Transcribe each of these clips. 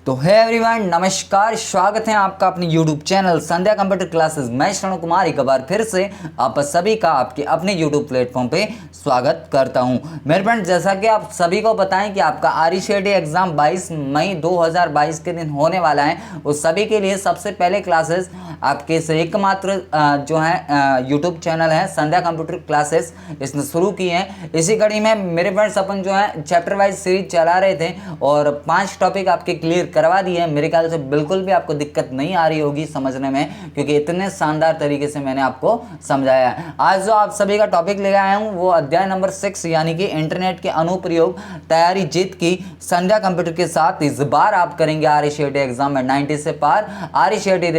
तो है एवरीवन, नमस्कार, स्वागत है आपका अपने YouTube चैनल संध्या कंप्यूटर क्लासेस। मैं श्रवण कुमार एक बार फिर से आप सभी का आपके अपने YouTube प्लेटफॉर्म पे स्वागत करता हूं। मेरे फ्रेंड, जैसा कि आप सभी को पता है कि आपका RCET एग्जाम 22 मई 2022 के दिन होने वाला है। उस सभी के लिए सबसे पहले क्लासेस आपके से एकमात्र जो है YouTube चैनल है संध्या कंप्यूटर क्लासेस, इसने शुरू की है। इसी कड़ी में मेरे फ्रेंड्स अपन जो है चैप्टर वाइज सीरीज चला रहे थे और 5 टॉपिक आपके क्लियर करवा दिए हैं। मेरे ख्याल से बिल्कुल भी आपको दिक्कत नहीं आ रही होगी समझने में, क्योंकि इतने शानदार तरीके से मैंने आपको समझाया है। आज जो आप सभी का टॉपिक ले आया हूं वो अध्याय नंबर 6 यानी कि इंटरनेट के अनुप्रयोग तैयारी जीत की संध्या कंप्यूटर के साथ। इस बार आप करेंगे RCET एग्जाम में 90 से पार। RCET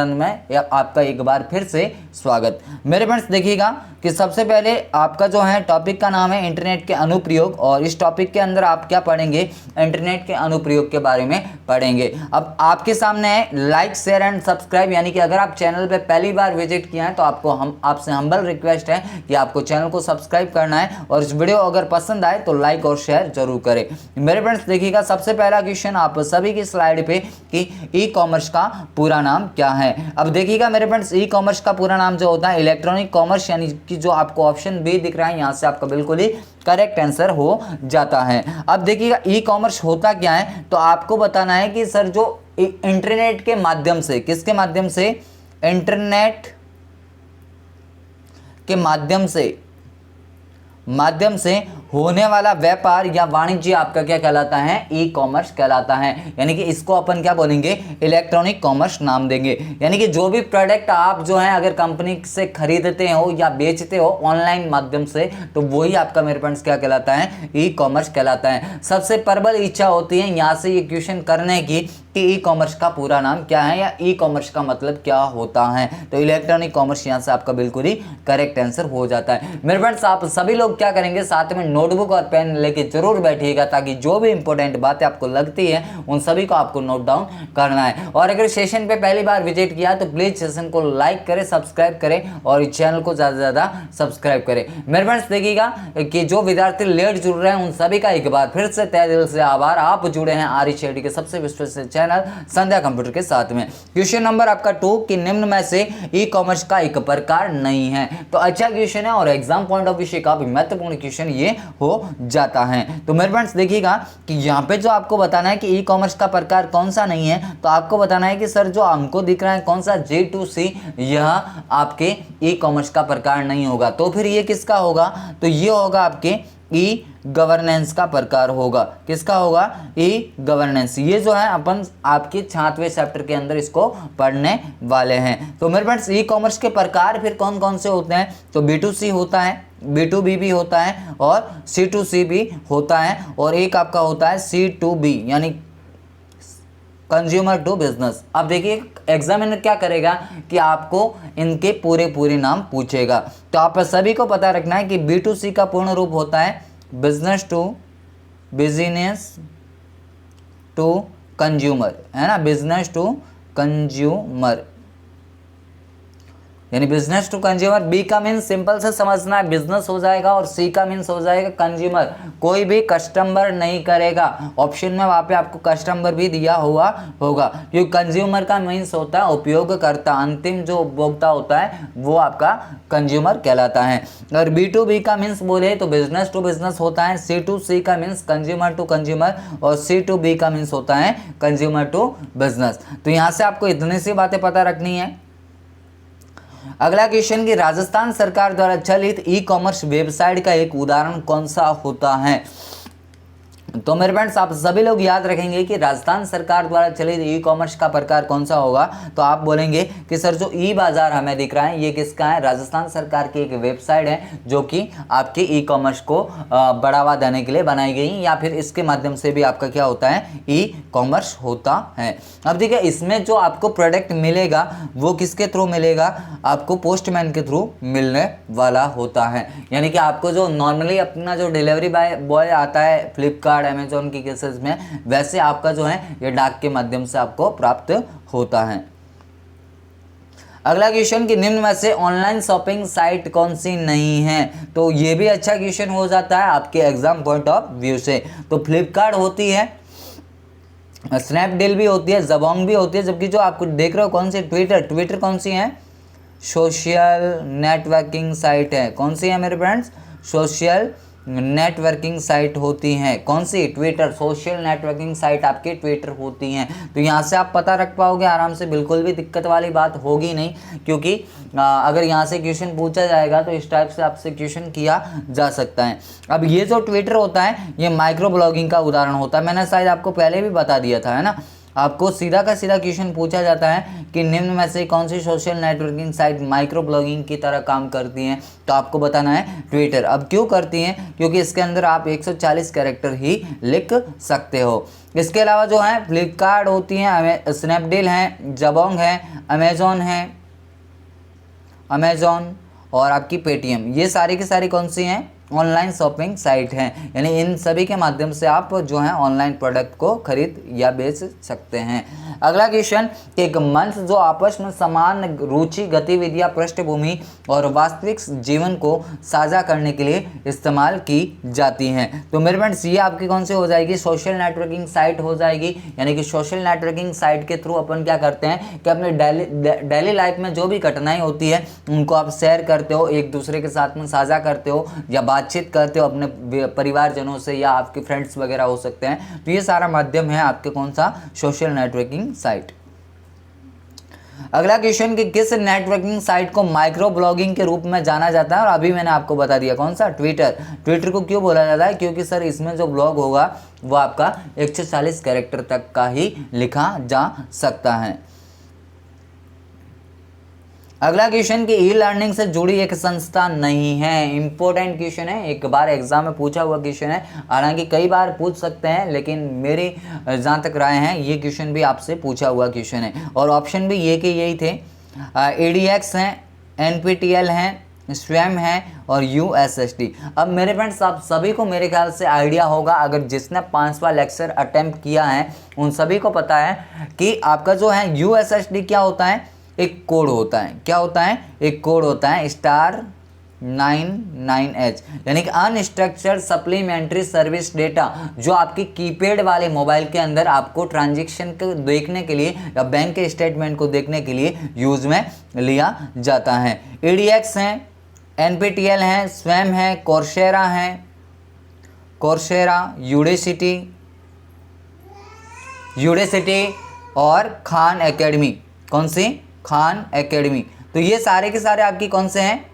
में आपका एक बार फिर से स्वागत। मेरे फ्रेंड्स, देखिएगा कि सबसे पहले आपका जो है टॉपिक का नाम है इंटरनेट के अनुप्रयोग, और इस टॉपिक के अंदर आप क्या पढ़ेंगे, इंटरनेट के अनुप्रयोग के बारे में पढ़ेंगे। अब आपके सामने है लाइक शेयर एंड सब्सक्राइब, यानी कि अगर आप चैनल पे पहली बार विजिट किया है तो आपसे हम्बल रिक्वेस्ट है कि आपको चैनल को सब्सक्राइब करना है, और इस वीडियो अगर पसंद आए तो लाइक और शेयर जरूर करें। मेरे फ्रेंड्स, देखिएगा सबसे पहला क्वेश्चन आप सभी की स्लाइड पे कि ई कॉमर्स का पूरा नाम क्या है। अब देखिएगा मेरे फ्रेंड्स, ई कॉमर्स का पूरा नाम जो होता है इलेक्ट्रॉनिक कॉमर्स, यानी कि जो आपको ऑप्शन बी दिख रहा है यहाँ से आपका बिल्कुल ही करेक्ट आंसर हो जाता है। अब देखिएगा ई कॉमर्स होता क्या है, तो आपको बताना है कि सर जो इंटरनेट के माध्यम से, किसके माध्यम से, इंटरनेट के माध्यम से होने वाला व्यापार या वाणिज्य आपका क्या कहलाता है, ई कॉमर्स कहलाता है। यानी कि इसको अपन क्या बोलेंगे, इलेक्ट्रॉनिक कॉमर्स नाम देंगे। यानी कि जो भी प्रोडक्ट आप जो है अगर कंपनी से खरीदते हो या बेचते हो ऑनलाइन माध्यम से, तो वही आपका मेरे फ्रेंड्स क्या कहलाता है, ई कॉमर्स कहलाता है। सबसे प्रबल इच्छा होती है यहाँ से ये क्वेश्चन करने की कि ई कॉमर्स का पूरा नाम क्या है या ई कॉमर्स का मतलब क्या होता है, तो इलेक्ट्रॉनिक कॉमर्स यहाँ से आपका बिल्कुल ही करेक्ट आंसर हो जाता है। मेरे फ्रेंड्स, आप सभी लोग क्या करेंगे, साथ में नोटबुक और पेन लेके जरूर बैठिएगा, ताकि जो भी इंपॉर्टेंट बातें आपको लगती है उन सभी को आपको नोट डाउन करना है। और अगर सेशन पे पहली बार विजिट किया तो प्लीज सेशन को लाइक करें, सब्सक्राइब करें और इस चैनल को ज्यादा से ज्यादा सब्सक्राइब करें। मेरे फ्रेंड्स, देखिएगा कि जो विद्यार्थी लेट जुड़ रहे हैं उन सभी का एक बार फिर से तहे दिल से आभार। आप जुड़े हैं RCET के सबसे विश्वसनीय चैनल संध्या कंप्यूटर के साथ में। क्वेश्चन नंबर आपका 2 कि निम्न में से ई कॉमर्स का एक प्रकार नहीं है। तो अच्छा क्वेश्चन है और एग्जाम पॉइंट ऑफ व्यू से काफी महत्वपूर्ण क्वेश्चन ये हो जाता है। तो मेरे फ्रेंड्स, देखिएगा कि यहाँ पे जो आपको बताना है कि ई कॉमर्स का प्रकार कौन सा नहीं है, तो आपको बताना है कि सर जो हमको दिख रहा है कौन सा J2C, यह आपके ई कॉमर्स का प्रकार नहीं होगा। तो फिर ये किसका होगा, तो ये होगा आपके ई गवर्नेंस का प्रकार होगा। किसका होगा, ई गवर्नेंस। ये जो है अपन आपके 6वें चैप्टर के अंदर इसको पढ़ने वाले हैं। तो मेरे फ्रेंड्स, ई कॉमर्स के प्रकार फिर कौन कौन से होते हैं, तो B2C होता है, B2B भी होता है और C2C भी होता है, और एक आपका होता है C2B यानी कंज्यूमर टू बिजनेस। अब देखिए एग्जामिनर क्या करेगा कि आपको इनके पूरे नाम पूछेगा। तो आप सभी को पता रखना है कि B2C का पूर्ण रूप होता है बिजनेस टू कंज्यूमर, है ना, बिजनेस टू कंज्यूमर, यानी बिजनेस टू कंज्यूमर। बी का मीन्स सिंपल से समझना है, बिजनेस हो जाएगा, और सी का मीन्स हो जाएगा कंज्यूमर। कोई भी कस्टमर नहीं करेगा, ऑप्शन में वहाँ पे आपको कस्टमर भी दिया हुआ होगा, क्योंकि कंज्यूमर का मीन्स होता है उपयोगकर्ता, अंतिम जो उपभोक्ता होता है वो आपका कंज्यूमर कहलाता है। और B2B का मीन्स बोले तो बिजनेस टू बिजनेस होता है, C2C का मीन्स कंज्यूमर टू कंज्यूमर, और C2B का मीन्स होता है कंज्यूमर टू बिजनेस। तो यहाँ से आपको इतनी सी बातें पता रखनी है। अगला क्वेश्चन कि राजस्थान सरकार द्वारा चलित ई कॉमर्स वेबसाइट का एक उदाहरण कौन सा होता है। तो मेरे फ्रेंड्स, आप सभी लोग याद रखेंगे कि राजस्थान सरकार द्वारा चलित ई कॉमर्स का प्रकार कौन सा होगा, तो आप बोलेंगे कि सर जो ई बाजार हमें दिख रहा है ये किसका है, राजस्थान सरकार की एक वेबसाइट है जो कि आपके ई कॉमर्स को बढ़ावा देने के लिए बनाई गई, या फिर इसके माध्यम से भी आपका क्या होता है, ई कॉमर्स होता है। अब देखिए इसमें जो आपको प्रोडक्ट मिलेगा वो किसके थ्रू मिलेगा, आपको पोस्टमैन के थ्रू मिलने वाला होता है। यानी कि आपको जो नॉर्मली अपना जो डिलीवरी बॉय आता है फ्लिपकार्ट अमेजोन की केसेस में, वैसे आपका जो है ये डाक के माध्यम से आपको प्राप्त होता है। अगला क्वेश्चन कि निम्न में से ऑनलाइन शॉपिंग साइट कौन सी नहीं है, तो ये भी अच्छा क्वेश्चन हो जाता है आपके एग्जाम पॉइंट ऑफ व्यू से। तो फ्लिपकार्ट होती है, स्नैपडील भी होती है, जबोंग भी होती है, जबकि जो आपको देख रहे हो कौन सी, ट्विटर कौन सी है, सोशल नेटवर्किंग साइट है। कौन सी है मेरे फ्रेंड्स, सोशल नेटवर्किंग साइट होती हैं। कौन सी, ट्विटर, सोशल नेटवर्किंग साइट आपकी ट्विटर होती हैं। तो यहाँ से आप पता रख पाओगे आराम से, बिल्कुल भी दिक्कत वाली बात होगी नहीं, क्योंकि अगर यहाँ से क्वेश्चन पूछा जाएगा तो इस टाइप से आपसे क्वेश्चन किया जा सकता है। अब ये जो ट्विटर होता है ये माइक्रो ब्लॉगिंग का उदाहरण होता है, मैंने शायद आपको पहले भी बता दिया था, है ना। आपको सीधा का सीधा क्वेश्चन पूछा जाता है कि निम्न में से कौन सी social networking site microblogging की तरह काम करती हैं, तो आपको बताना है ट्विटर। अब क्यों करती हैं, क्योंकि इसके अंदर आप 140 कैरेक्टर ही लिख सकते हो। इसके अलावा जो है फ्लिपकार्ट होती हैं, स्नैपडील है, जबोंग है, अमेजॉन और आपकी पेटीएम, ये सारी की सारी कौन सी हैं, ऑनलाइन शॉपिंग साइट हैं। यानी इन सभी के माध्यम से आप जो है ऑनलाइन प्रोडक्ट को खरीद या बेच सकते हैं। अगला क्वेश्चन, एक मंच जो आपस में समान रुचि, गतिविधियां, पृष्ठभूमि और वास्तविक जीवन को साझा करने के लिए इस्तेमाल की जाती हैं। तो मेरे फ्रेंड्स ये आपकी कौन सी हो जाएगी, सोशल नेटवर्किंग साइट हो जाएगी। यानी कि सोशल नेटवर्किंग साइट के थ्रू अपन क्या करते हैं कि अपने डेली लाइफ में जो भी घटनाएं होती है उनको आप शेयर करते हो, एक दूसरे के साथ में साझा करते हो या बातचीत करते हो अपने परिवारजनों से या आपके फ्रेंड्स वगैरह हो सकते हैं। तो ये सारा माध्यम है आपके कौन सा, सोशल नेटवर्किंग साइट। अगला क्वेश्चन कि किस नेटवर्किंग साइट को माइक्रो ब्लॉगिंग के रूप में जाना जाता है, और अभी मैंने आपको बता दिया कौन सा, ट्विटर को क्यों बोला जाता है, क्योंकि सर इसमें जो ब्लॉग होगा वो आपका 140 कैरेक्टर तक का ही लिखा जा सकता है। अगला क्वेश्चन कि ई लर्निंग से जुड़ी एक संस्था नहीं है। इंपॉर्टेंट क्वेश्चन है, एक बार एग्जाम में पूछा हुआ क्वेश्चन है, हालांकि कई बार पूछ सकते हैं, लेकिन मेरी जहाँ तक राय है ये क्वेश्चन भी आपसे पूछा हुआ क्वेश्चन है। और ऑप्शन भी ये के यही थे, ADX हैं, NPTEL हैं, स्वयं है और USSD। अब मेरे फ्रेंड्स आप सभी को मेरे ख्याल से आइडिया होगा, अगर जिसने 5वां लेक्चर अटेम्प्ट किया है उन सभी को पता है कि आपका जो है USSD क्या होता है, एक कोड होता है। क्या होता है, एक कोड होता है *99H, यानी कि अनस्ट्रक्चर्ड सप्लीमेंट्री सर्विस डेटा, जो आपकी कीपैड वाले मोबाइल के अंदर आपको ट्रांजैक्शन को देखने के लिए या बैंक के स्टेटमेंट को देखने के लिए यूज में लिया जाता है। ADX हैं, NPTEL हैं, स्वयं है, कोर्सेरा, यूडेसिटी और खान एकेडमी। कौन सी, खान एकेडमी। तो ये सारे के सारे आपकी कौन से हैं,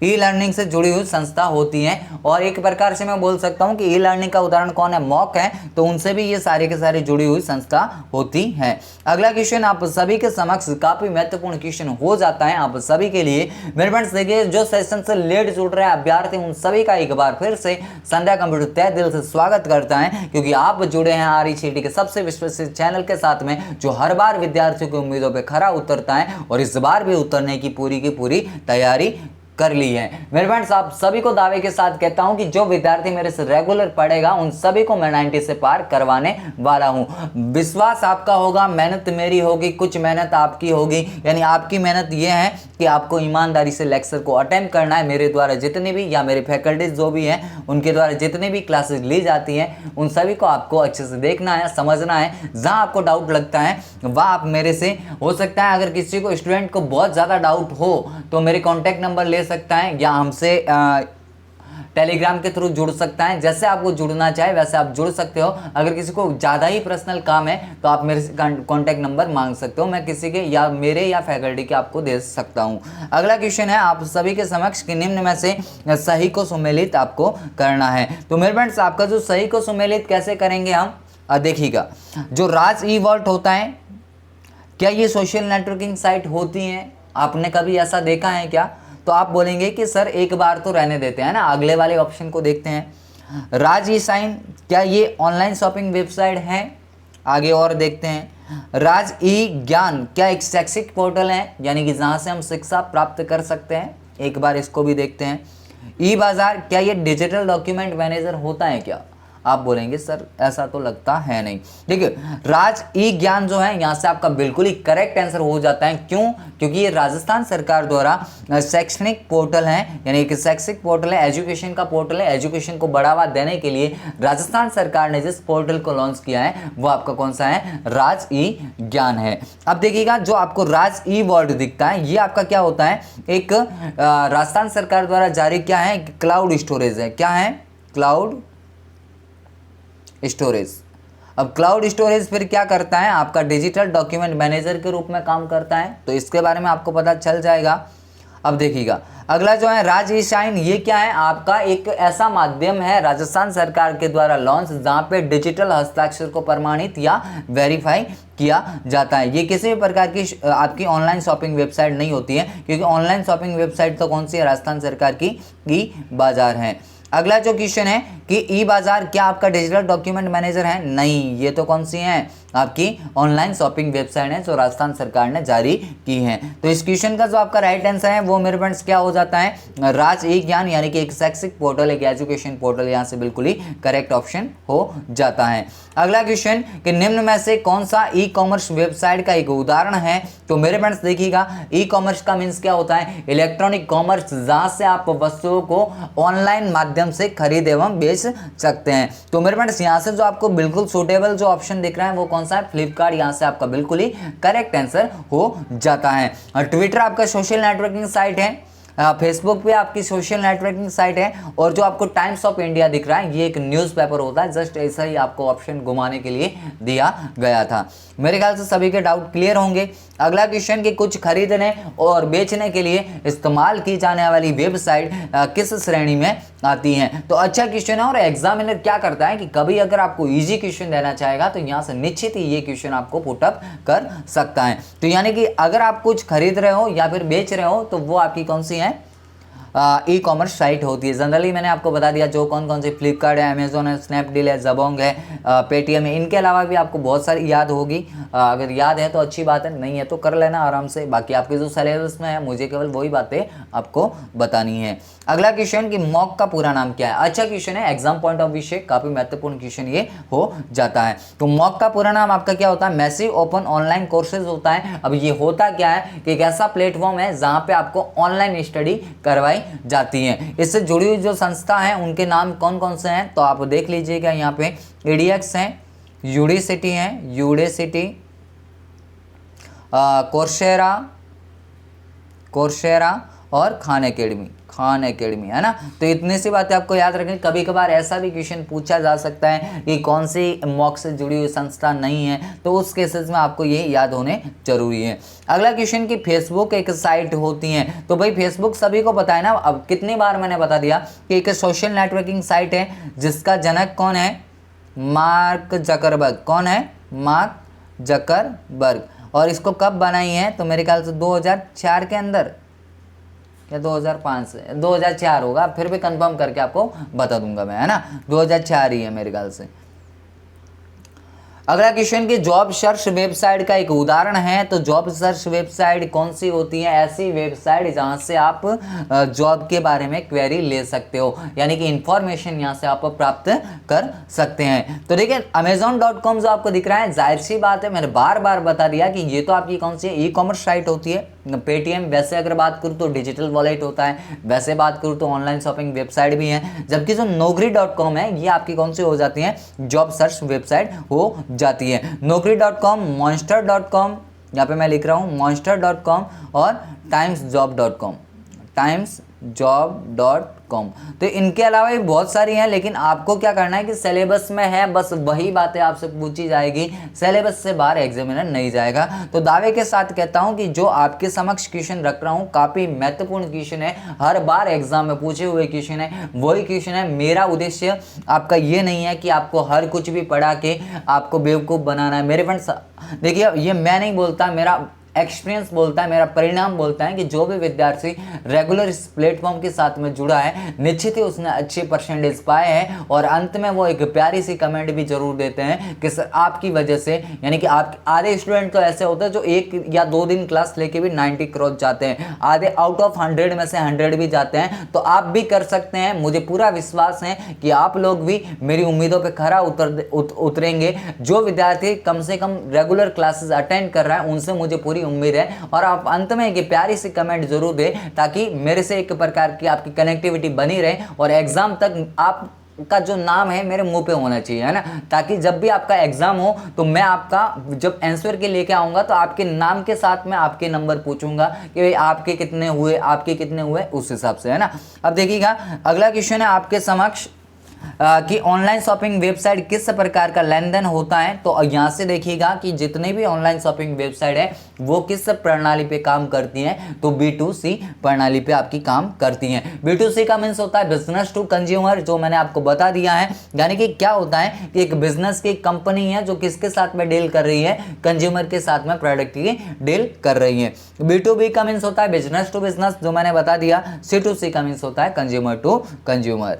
ई लर्निंग से जुड़ी हुई संस्था होती हैं। और एक प्रकार से मैं बोल सकता हूं कि ई लर्निंग का उदाहरण कौन है, मॉक है, तो उनसे भी ये सारे के सारे जुड़ी हुई संस्था होती हैं। अगला क्वेश्चन आप सभी के समक्ष काफी महत्वपूर्ण क्वेश्चन हो जाता है आप सभी के लिए। मेरे फ्रेंड्स देखिए, जो सेशन से लेट जुड़ रहे हैं अभ्यर्थी उन सभी का एक बार फिर से संध्या कंप्यूटर तहे दिल से स्वागत करता है, क्योंकि आप जुड़े हैं RECT के सबसे विश्वसनीय चैनल के साथ में, जो हर बार विद्यार्थियों की उम्मीदों पर खरा उतरता है और इस बार भी उतरने की पूरी तैयारी कर ली है। मेरे फ्रेंड्स आप सभी को दावे के साथ कहता हूं कि जो विद्यार्थी मेरे से रेगुलर पढ़ेगा उन सभी को मैं 90 से पार करवाने वाला हूं। विश्वास आपका होगा, मेहनत मेरी होगी, कुछ मेहनत आपकी होगी। यानी आपकी मेहनत ये है कि आपको ईमानदारी से लेक्चर को अटेम्प्ट करना है। मेरे द्वारा जितने भी या मेरे फैकल्टीज जो भी हैं उनके द्वारा जितने भी क्लासेस ली जाती हैं उन सभी को आपको अच्छे से देखना है, समझना है। जहां आपको डाउट लगता है वह आप मेरे से, हो सकता है अगर किसी को स्टूडेंट को बहुत ज़्यादा डाउट हो तो मेरे कॉन्टैक्ट नंबर ले सकता है या हमसे टेलीग्राम के थ्रू जुड़ सकता है। जैसे आपको जुड़ना चाहे वैसे आप जुड़ सकते हो। अगर किसी को ज़्यादा ही पर्सनल काम है तो आप मेरे से कॉन्टैक्ट नंबर मांग सकते हो, मैं किसी के या मेरे या फैकल्टी के आपको दे सकता हूँ। अगला क्वेश्चन है आप सभी के समक्ष कि निम्न में से सही को सुमेलित आपको करना है। तो मेरे फ्रेंड्स आपका जो सही को सुमेलित कैसे करेंगे हम, देखिएगा, जो राज ई वॉल्ट होता है, क्या ये सोशल नेटवर्किंग साइट होती हैं? आपने कभी ऐसा देखा है क्या? तो आप बोलेंगे कि सर एक बार तो रहने देते हैं ना, अगले वाले ऑप्शन को देखते हैं। राज ई साइन, क्या ये ऑनलाइन शॉपिंग वेबसाइट है? आगे और देखते हैं। राज ई ज्ञान, क्या एक शैक्षिक पोर्टल है, यानी कि जहाँ से हम शिक्षा प्राप्त कर सकते हैं? एक बार इसको भी देखते हैं। ई बाजार, क्या ये डिजिटल डॉक्यूमेंट मैनेजर होता है क्या? आप बोलेंगे सर ऐसा तो लगता है नहीं। देखिए राज ई ज्ञान जो है यहाँ से आपका बिल्कुल ही करेक्ट आंसर हो जाता है। क्यों? क्योंकि ये राजस्थान सरकार द्वारा शैक्षणिक पोर्टल है, यानी कि शैक्षिक पोर्टल है, एजुकेशन का पोर्टल है। एजुकेशन को बढ़ावा देने के लिए राजस्थान सरकार ने जिस पोर्टल को लॉन्च किया है वो आपका कौन सा है? राज ई ज्ञान है। अब देखिएगा जो आपको राज ई वर्ड दिखता है ये आपका क्या होता है? एक राजस्थान सरकार द्वारा जारी क्या है? क्लाउड स्टोरेज है। क्या है? Cloud storage. अब क्लाउड स्टोरेज फिर क्या करता है? आपका डिजिटल डॉक्यूमेंट मैनेजर के रूप में काम करता है, तो इसके बारे में आपको पता चल जाएगा। अब देखिएगा अगला जो है राज ई शाइन, ये क्या है? आपका एक ऐसा माध्यम है राजस्थान सरकार के द्वारा लॉन्च जहां पे डिजिटल हस्ताक्षर को प्रमाणित या वेरीफाई किया जाता है। ये किसी भी प्रकार की आपकी ऑनलाइन शॉपिंग वेबसाइट नहीं होती है, क्योंकि ऑनलाइन शॉपिंग वेबसाइट तो कौन सी है? राजस्थान सरकार की ई बाजार है। अगला जो क्वेश्चन है कि ई बाजार क्या आपका डिजिटल डॉक्यूमेंट मैनेजर है? नहीं, ये तो कौन सी है? आपकी ऑनलाइन शॉपिंग वेबसाइट है जो राजस्थान सरकार ने जारी की है। तो इस क्वेश्चन का जो आपका राइट आंसर है वो मेरे फ्रेंड्स क्या हो जाता है? राज ई ज्ञान, यानी कि एक शैक्षिक पोर्टल, एक एजुकेशन पोर्टल, यहाँ से बिल्कुल ही करेक्ट ऑप्शन हो जाता है। अगला क्वेश्चन कि निम्न में से कौन सा ई कॉमर्स वेबसाइट का एक उदाहरण है? तो मेरे फ्रेंड्स देखिएगा ई कॉमर्स का मीन्स क्या होता है? इलेक्ट्रॉनिक कॉमर्स, जहां से आप वस्तुओं को ऑनलाइन माध्यम से खरीद एवं बेच सकते हैं। तो मेरे फ्रेंड्स यहाँ से जो आपको बिल्कुल सुटेबल जो ऑप्शन दिख रहा है वो कौन सा है? फ्लिपकार्ट। यहाँ से आपका बिल्कुल ही करेक्ट आंसर हो जाता है। और ट्विटर आपका सोशल नेटवर्किंग साइट है, फेसबुक पे आपकी सोशल नेटवर्किंग साइट है, और जो आपको टाइम्स ऑफ इंडिया दिख रहा है ये एक न्यूज़पेपर होता है। जस्ट ऐसा ही आपको ऑप्शन घुमाने के लिए दिया गया था। मेरे ख्याल से सभी के डाउट क्लियर होंगे। अगला क्वेश्चन कि कुछ खरीदने और बेचने के लिए इस्तेमाल की जाने वाली वेबसाइट किस श्रेणी में आती हैं? तो अच्छा क्वेश्चन है, और एग्जामिनर क्या करता है कि कभी अगर आपको इजी क्वेश्चन देना चाहेगा तो यहाँ से निश्चित ही ये क्वेश्चन आपको पुटअप कर सकता है। तो यानी कि अगर आप कुछ खरीद रहे हो या फिर बेच रहे हो तो वो आपकी कौन सी है? ई कॉमर्स साइट होती है। जनरली मैंने आपको बता दिया जो कौन कौन सी, फ्लिपकार्ट है, अमेजोन है, स्नैपडील है, जबोंग है, पेटीएम है। इनके अलावा भी आपको बहुत सारी याद होगी। अगर याद है तो अच्छी बात है, नहीं है तो कर लेना आराम से। बाकी आपके जो सिलेबस में है मुझे केवल वही बातें आपको बतानी है। अगला क्वेश्चन कि मॉक का पूरा नाम क्या है? अच्छा क्वेश्चन है, एग्जाम पॉइंट ऑफ व्यू से काफी महत्वपूर्ण क्वेश्चन ये हो जाता है। तो मॉक का पूरा नाम आपका क्या होता है? मैसिव ओपन ऑनलाइन कोर्सेज होता है। अब ये होता क्या है कि एक ऐसा प्लेटफॉर्म है जहां पे आपको ऑनलाइन स्टडी करवाई जाती है। इससे जुड़ी हुई जो संस्था है उनके नाम कौन कौन से हैं? तो आप देख लीजिएगा यहाँ पे EDX है, यूडेसिटी है, यूडेसिटी, कोर्सेरा और खान एकेडमी है ना। तो इतनी सी बातें आपको याद रखनी। कभी कभार ऐसा भी क्वेश्चन पूछा जा सकता है कि कौन सी मॉक से जुड़ी हुई संस्था नहीं है, तो उस केसेस में आपको ये याद होने जरूरी है। अगला क्वेश्चन कि फेसबुक एक साइट होती है। तो भाई फेसबुक सभी को पता है ना। अब कितनी बार मैंने बता दिया कि एक सोशल नेटवर्किंग साइट है जिसका जनक कौन है? Mark Zuckerberg. कौन है? Mark Zuckerberg. और इसको कब बनाई है? तो मेरे ख्याल से 2004 के अंदर या 2005 से, 2004 होगा, फिर भी कंफर्म करके आपको बता दूंगा मैं, है ना। 2004 ही है मेरे ख्याल से। अगला क्वेश्चन कि जॉब सर्च वेबसाइट का एक उदाहरण है। तो जॉब सर्च वेबसाइट कौन सी होती है? ऐसी वेबसाइट जहां से आप जॉब के बारे में क्वेरी ले सकते हो, यानी कि इंफॉर्मेशन यहां से आप प्राप्त कर सकते हैं। तो देखिए Amazon.com जो आपको दिख रहा है, जाहिर सी बात है, मैंने बार बार बता दिया कि ये तो आपकी कौन सी ई कॉमर्स साइट होती है। पेटीएम वैसे अगर बात करूँ तो डिजिटल वॉलेट होता है, वैसे बात करूँ तो ऑनलाइन शॉपिंग वेबसाइट भी है। जबकि जो Naukri.com है ये आपकी कौन सी हो जाती है? जॉब सर्च वेबसाइट हो जाती है। Naukri.com, Monster.com, यहाँ पे मैं लिख रहा हूँ Monster.com, और timesjob.com, timesjob.com। तो इनके अलावा भी बहुत सारी हैं, लेकिन आपको क्या करना है कि सिलेबस में है बस वही बातें आपसे पूछी जाएगी, सिलेबस से बाहर एग्जामिनर नहीं जाएगा। तो दावे के साथ कहता हूं कि जो आपके समक्ष क्वेश्चन रख रहा हूं काफी महत्वपूर्ण क्वेश्चन है, हर बार एग्जाम में पूछे हुए क्वेश्चन है, वही क्वेश्चन है। मेरा उद्देश्य आपका ये नहीं है कि आपको हर कुछ भी पढ़ा के आपको बेवकूफ़ बनाना है। मेरे फ्रेंड्स देखिए, ये मैं नहीं बोलता, मेरा एक्सपीरियंस बोलता है, मेरा परिणाम बोलता है कि जो भी विद्यार्थी रेगुलर इस प्लेटफॉर्म के साथ में जुड़ा है निश्चित ही उसने अच्छे परसेंटेज पाए हैं। और अंत में वो एक प्यारी सी कमेंट भी जरूर देते हैं कि सर आपकी वजह से, यानी कि आप आधे स्टूडेंट तो ऐसे होते हैं जो 1 या 2 दिन क्लास लेके भी 90 क्रॉस जाते हैं, आधे आउट ऑफ 100 में से 100 भी जाते हैं। तो आप भी कर सकते हैं, मुझे पूरा विश्वास है कि आप लोग भी मेरी उम्मीदों पर खरा उतरेंगे। जो विद्यार्थी कम से कम रेगुलर क्लासेस अटेंड कर रहा है उनसे मुझे पूरी उम्मीद है। और आप अंत में एक प्यारी सी कमेंट जरूर दें ताकि मेरे से एक प्रकार की आपकी कनेक्टिविटी बनी रहे और एग्जाम तक आप का जो नाम है मेरे मुंह पे होना चाहिए, है ना, ताकि जब भी आपका एग्जाम हो तो मैं आपका जब आंसर के लेके आऊंगा तो आपके नाम के साथ में आपके नंबर पूछूंगा कि भाई आपके कितने हुए उस हिसाब से, है ना। अब देखिएगा अगला क्वेश्चन है आपके समक्ष कि ऑनलाइन शॉपिंग वेबसाइट किस प्रकार का लेन देन होता है। तो यहाँ से देखिएगा कि जितने भी ऑनलाइन शॉपिंग वेबसाइट है वो किस प्रणाली पे काम करती हैं, तो B2C प्रणाली पे आपकी काम करती हैं। B2C का मीन्स होता है बिजनेस टू कंज्यूमर, जो मैंने आपको बता दिया है। यानी कि क्या होता है कि एक बिजनेस की कंपनी है जो किसके साथ में डील कर रही है, कंज्यूमर के साथ में प्रोडक्ट की डील कर रही है। B2B का मीन्स होता है बिजनेस टू बिजनेस, जो मैंने बता दिया। C2C का मीन्स होता है कंज्यूमर टू कंज्यूमर।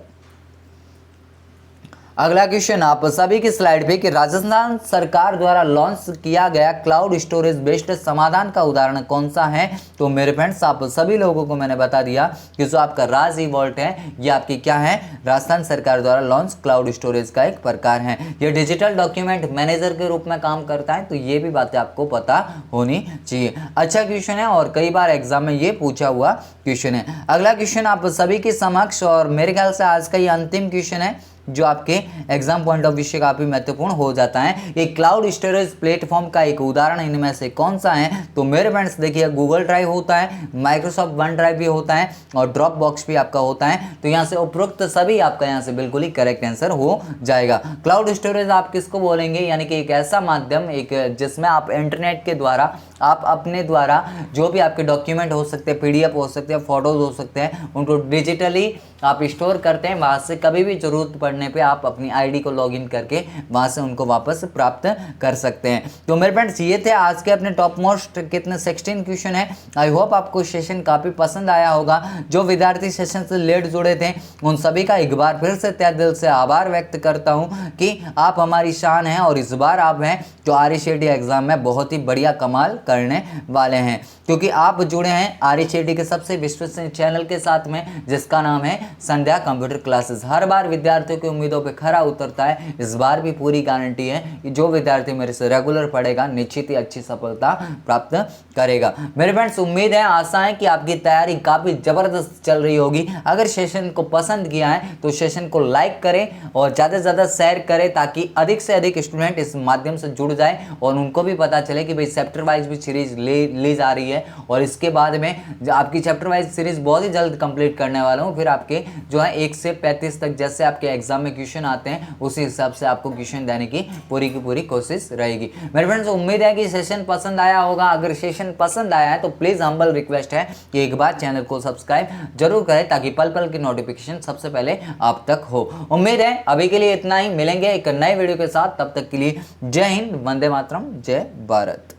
अगला क्वेश्चन आप सभी की स्लाइड पे कि राजस्थान सरकार द्वारा लॉन्च किया गया क्लाउड स्टोरेज बेस्ड समाधान का उदाहरण कौन सा है। तो मेरे फ्रेंड्स आप सभी लोगों को मैंने बता दिया कि जो आपका राज ई वॉल्ट है ये आपकी क्या है, राजस्थान सरकार द्वारा लॉन्च क्लाउड स्टोरेज का एक प्रकार है। ये डिजिटल डॉक्यूमेंट मैनेजर के रूप में काम करता है, तो ये भी बातें आपको पता होनी चाहिए। अच्छा क्वेश्चन है और कई बार एग्जाम में ये पूछा हुआ क्वेश्चन है। अगला क्वेश्चन आप सभी के समक्ष, और मेरे ख्याल से आज का ये अंतिम क्वेश्चन है जो आपके एग्जाम पॉइंट ऑफ व्यू से काफी महत्वपूर्ण हो जाता है। ये क्लाउड स्टोरेज प्लेटफॉर्म का एक उदाहरण इनमें से कौन सा है। तो मेरे फ्रेंड्स देखिए गूगल ड्राइव होता है, माइक्रोसॉफ्ट वन ड्राइव भी होता है और ड्रॉप बॉक्स भी आपका होता है। तो यहाँ से उपरोक्त सभी आपका यहाँ से बिल्कुल ही करेक्ट आंसर हो जाएगा। क्लाउड स्टोरेज आप किसको बोलेंगे, यानी कि एक ऐसा माध्यम एक जिसमें आप इंटरनेट के द्वारा आप अपने द्वारा जो भी आपके डॉक्यूमेंट हो सकते हैं, PDF हो सकते हैं, फोटोज हो सकते हैं, उनको डिजिटली आप स्टोर करते हैं। वहाँ से कभी भी जरूरत पड़ने पे आप अपनी ID को लॉगिन करके वहाँ से उनको वापस प्राप्त कर सकते हैं। तो मेरे फ्रेंड्स ये थे आज के अपने टॉप मोस्ट कितने 16 क्वेश्चन है। आई होप आपको सेशन काफ़ी पसंद आया होगा। जो विद्यार्थी सेशन से लेट जुड़े थे उन सभी का एक बार फिर से तहे दिल से आभार व्यक्त करता हूँ कि आप हमारी शान हैं और इस बार आप हैं जो RCET एग्जाम में बहुत ही बढ़िया कमाल करने वाले हैं, क्योंकि आप जुड़े हैं RCET के सबसे विश्वसनीय चैनल के साथ में जिसका नाम है संध्या कंप्यूटर क्लासेस। हर बार विद्यार्थियों की उम्मीदों पे खरा उतरता है, इस बार भी पूरी गारंटी है कि जो विद्यार्थी मेरे से रेगुलर पढ़ेगा निश्चित ही अच्छी सफलता प्राप्त करेगा। मेरे फ्रेंड्स उम्मीद है, आशा है कि आपकी तैयारी काफ़ी ज़बरदस्त चल रही होगी। अगर सेशन को पसंद किया है तो सेशन को लाइक करें और ज़्यादा से ज़्यादा शेयर करें ताकि अधिक से अधिक स्टूडेंट इस माध्यम से जुड़ जाए और उनको भी पता चले कि भाई चैप्टर वाइज भी सीरीज ली जा रही है। और इसके बाद में आपकी चैप्टर वाइज सीरीज बहुत ही जल्द कंप्लीट करने वाला हूँ। फिर आपके जो है 1 से 35 तक जैसे आपके एग्जाम में क्वेश्चन आते हैं उसी हिसाब से आपको क्वेश्चन देने की पूरी कोशिश रहेगी। मेरे फ्रेंड्स उम्मीद है कि सेशन पसंद आया होगा। अगर सेशन पसंद आया है तो प्लीज़ हम्बल रिक्वेस्ट है कि एक बार चैनल को सब्सक्राइब जरूर करें ताकि पल पल की नोटिफिकेशन सबसे पहले आप तक हो। उम्मीद है अभी के लिए इतना ही, मिलेंगे एक नए वीडियो के साथ। तब तक के लिए जय हिंद, वंदे मातरम, जय भारत।